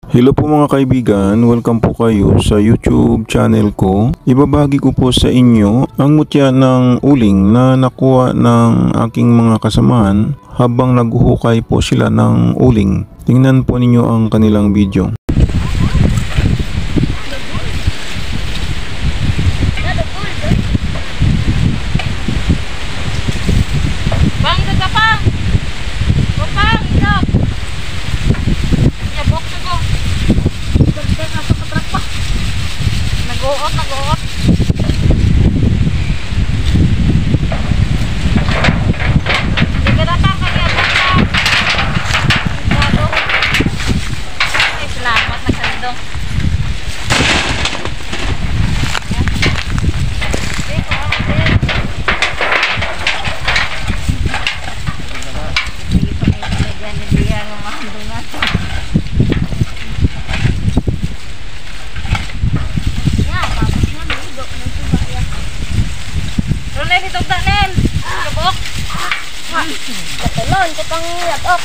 Hello po mga kaibigan, welcome po kayo sa YouTube channel ko. Ibabagi ko po sa inyo ang mutya ng uling na nakuha ng aking mga kasamahan habang naghuhukay po sila ng uling. Tingnan po ninyo ang kanilang video. Nag-uot. Hindi ka natang kanya ay, salamat na kalidong. Ronel, itong Daniel! Kabok! Katulon, kitang latok.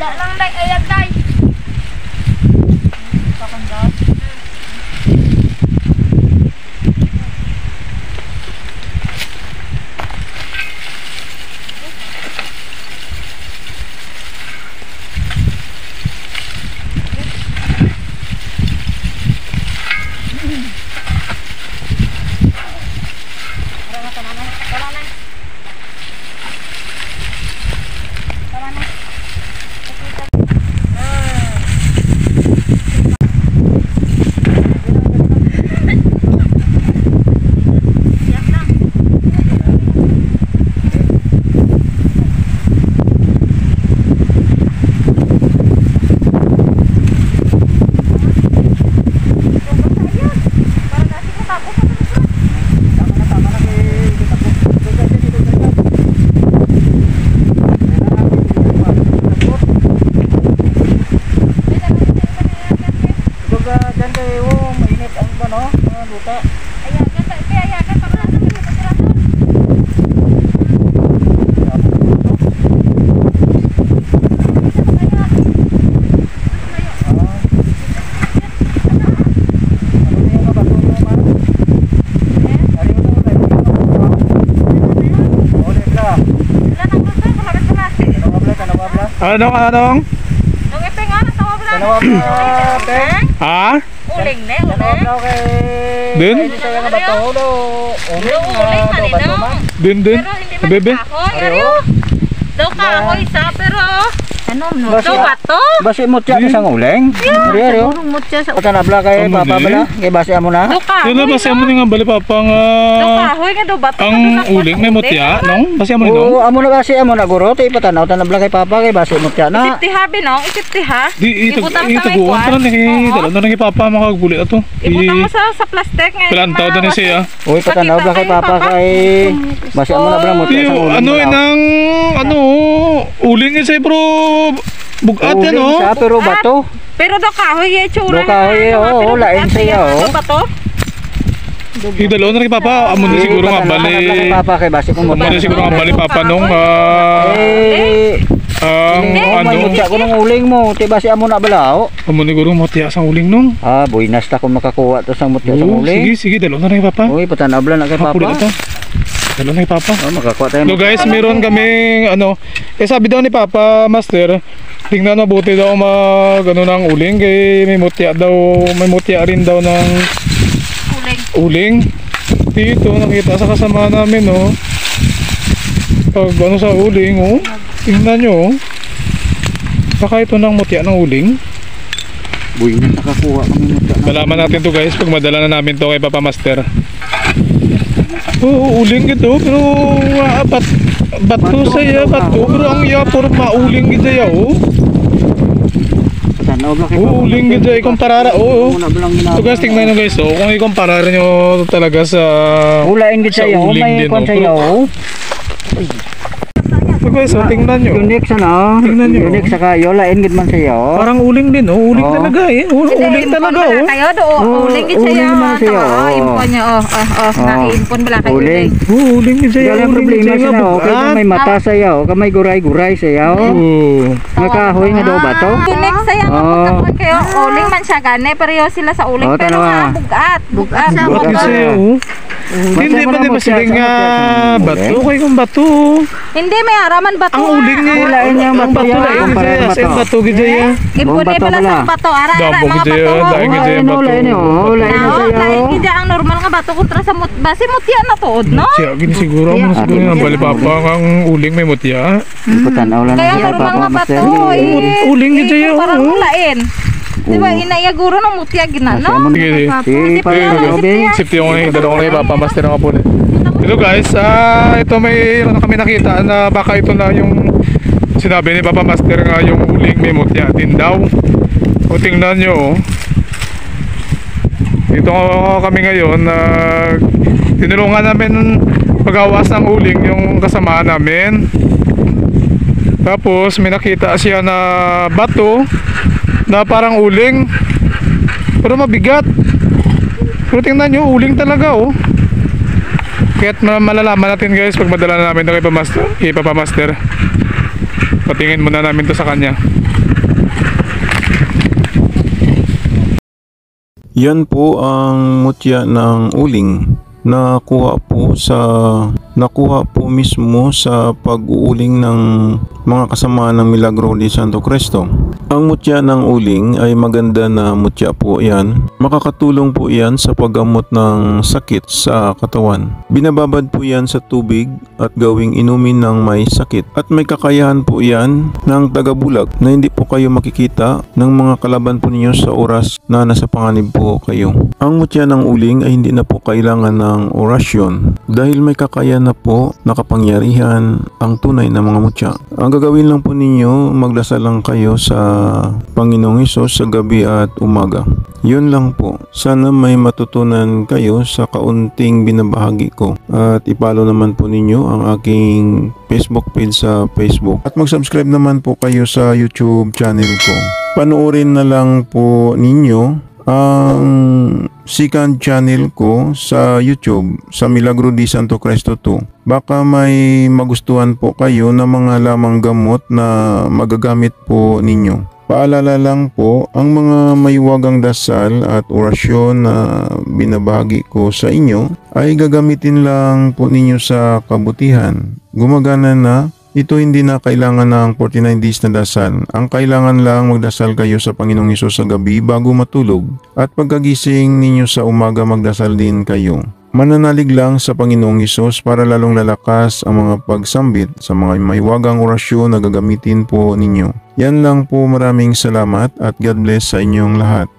Lang day ayag day. Pakandot. Anong? Nung iping nga, natawag lang. Tanawag na, Peng. Ha? Uling na, Tanawag uling. na kay... Din? Kay Lisaya nga bato, do. Uling Uling nga, do, man, bato no? man. Din. Pero hindi man Bebe? kahoy, ariyo. Daw kahoy sa, pero ano, no? Basi- Daw bato. Basi mo tiyak isang uling. Ari, Purong mutya sa Patanabla kay Amo Papa di. bala. Kay basi amo na. daw kahoy. Yun na ba siya mo nga bali papa nga Daw kahoy nga daw bato. ang uling may mutya, nong? Basi mo Oo, nong? amo na basi amo na guro. Tay patanaw tanabla kay Papa kay basi mo tiyak na. Isipti ha, binong, isipti ha. Di Ibutang sa may itaguan kwan. pa na ni Oo. dala na ni papa makagulit ato. Ibutang mo sa plastic ngayon. Pilantaw na ni siya. Uy, patanaw bala kay Papa kay basi amo na bala mo tiyak isang uling. Ano nang uling sa bro bugat yan Uling sa pero bato. Pero daw kahoy eh, tsura. Daw kahoy, oo, lain siya, oo. Daw bato. Idalo na ni papa amo na siguro nga Patanaw bali. kay Papa kay basi mo Amo na siguro nga bali papa nung May mutya ko ng uling mo. Tay basi amo na bala. amo ni guro mutya sa uling nung. Buinas ta ko makakuha to sang mutya sa Oo, uling. sige dalo na ni papa. Uy, patanaw bala na kay Makakulit Papa. ito. Dalo na ni papa. Makakuha tayo. So guys, meron kaming sabi daw ni Papa Master, tingnan mabuti daw ng uling kay may mutya rin daw ng uling. Dito nakita sa kasama namin pag sa uling tingnan nyo baka ito ng mutya ng uling. Buinas nakakuha kami mutya. Malaman natin to guys pag madala na namin to kay Papa Master. Uling ito pero bato saya bato pero ang yapor mauling ito ya Patanaw bala kay Papa. uling ito ikumpara Muna balang So guys tingnan nyo guys kung ikumpara nyo talaga sa Ulain gid sa sayo, uling may din, kon sayo. So guys tingnan nyo Unique sa no. Tingnan nyo. Unique sa kayo, lain gid man sayo. parang uling din uling Oo. talaga uling talaga Kayo do, uling gid uling siya. naman siya, Impon niya, naimpon bala kayo. Uling. uling din siya Wala problema sa no, kay may mata sayo, kay may guray-guray sayo. Nga kahoy nga daw bato. Unique saya nga pagkakon kayo. Uling man siya gani, pareho sila sa uling Oo, pero tanawa. bugat. Bugat sa Bakit bato. siya hindi Basta ba mo di ba na sila mutya, nga sa mutya, bato kay kung bato Hindi may araman bato. ang uling niya Ulain niya ang bato bato yan, lain kumpara siya sa as in bato. bato gid siya Impon Bato pala pala. sa bato. Ara Damo mga gid siya, bato. lain gid siya Ulain bato ulain ulain na Lain sayo. gid ang normal nga bato kontra sa basi mutya na tuod no. siya gini siguro mo siguro nga bali papa ang uling may mutya Patanaw lang Kaya kay normal Papa nga bato. Master. uling gid siya Parang mulain. Di ba inayaguro ng mutya gina no? sige Si Papa Robin. safety yung dalawa kay Papa Master nga po. Hello guys, ito may kami nakita na baka ito na yung sinabi ni Papa Master nga yung uling may mutya din daw. O tingnan nyo dito kami ngayon tinulungan namin paggawas ng uling yung kasama namin. Tapos may nakita siya na bato na parang uling pero mabigat. Pero tingnan nyo, uling talaga Kaya't malalaman natin guys pag madala na namin ito kay Papa Master. Patingin muna namin to sa kanya. Yan po ang mutya ng uling na nakuha po mismo sa pag-uuling ng mga kasama ng Milagro de Santo Cristo. Ang mutya ng uling ay maganda na mutya po yan. Makakatulong po yan sa paggamot ng sakit sa katawan. Binababad po yan sa tubig at gawing inumin ng may sakit. At may kakayahan po yan ng tagabulag na hindi po kayo makikita ng mga kalaban po ninyo sa oras na nasa panganib po kayo. Ang mutya ng uling ay hindi na po kailangan ng orasyon dahil may kakayahan na po nakapangyarihan ang tunay na mga mutya. Ang gagawin lang po ninyo, magdasal lang kayo sa Panginoong Hesus sa gabi at umaga. Yun lang po. Sana may matutunan kayo sa kaunting binabahagi ko. At ipalo naman po ninyo ang aking Facebook page sa Facebook. At mag-subscribe naman po kayo sa YouTube channel ko. Panoorin na lang po ninyo ang second channel ko sa YouTube sa Milagro de Santo Cristo 2. Baka may magustuhan po kayo na mga lamang gamot na magagamit po ninyo. Paalala lang po, ang mga mayuwagang dasal at orasyon na binabahagi ko sa inyo ay gagamitin lang po ninyo sa kabutihan. Gumagana na Ito hindi na kailangan ng 49 days na dasal. Ang kailangan lang magdasal kayo sa Panginoong Hesus sa gabi bago matulog at pagkagising ninyo sa umaga magdasal din kayo. Mananalig lang sa Panginoong Hesus para lalong lalakas ang mga pagsambit sa mga maiwagang orasyon na gagamitin po ninyo. Yan lang po, maraming salamat at God bless sa inyong lahat.